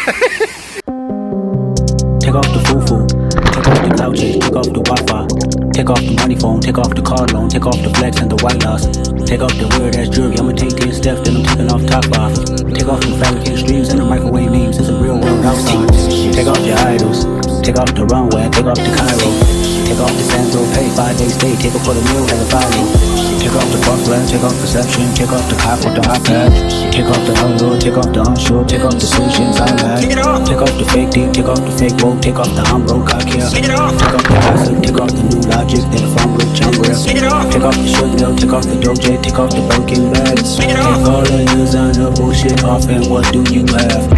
Take off the foo-foo, take off the cloud chase, take off the Wi-Fi, take off the money phone, take off the car loan, take off the flex and the white loss, take off the weird ass jewelry, I'ma take 10 steps, then I'm taking off top off. Take off the fabricated streams and the microwave memes, it's a real world outside. Take off your idols, take off the runway, take off the Cairo, take off the Sanzo, pay 5 days stay, take off for the meal and the follow. Take off the fuck flag, take off perception, take off the cop with the iPad, take off the unload, take off the unsure, take off decisions I had. Take off the fake deep, take off the fake woke, take off the I'm broke, I care. Take off the Hasan, take off the new logic, then if I'm rich, I'm real. Take off the sugar mill, take off the doje, take off the broken bags. Take all the designer bullshit off and what do you have?